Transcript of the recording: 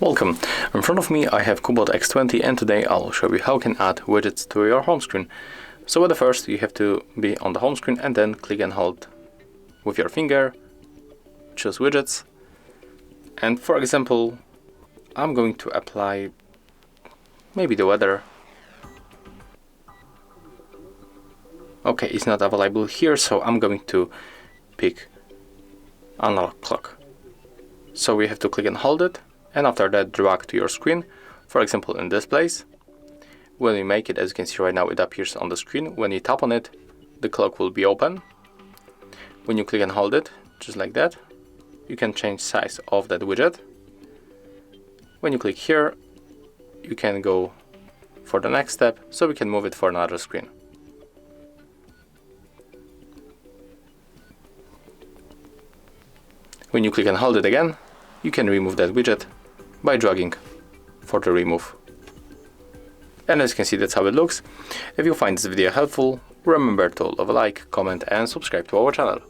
Welcome! In front of me I have Cubot X20 and today I'll show you how you can add widgets to your home screen. So at first you have to be on the home screen and then click and hold with your finger, choose widgets, and for example I'm going to apply maybe the weather. Okay, it's not available here, so I'm going to pick analog clock. So we have to click and hold it, and after that drag to your screen, for example in this place. When you make it, as you can see right now, it appears on the screen. When you tap on it, the clock will be open. When you click and hold it, just like that, you can change size of that widget. When you click here, you can go for the next step, so we can move it for another screen. When you click and hold it again, you can remove that widget by dragging for the remove. And as you can see, that's how it looks. If you find this video helpful, remember to leave a like, comment and subscribe to our channel.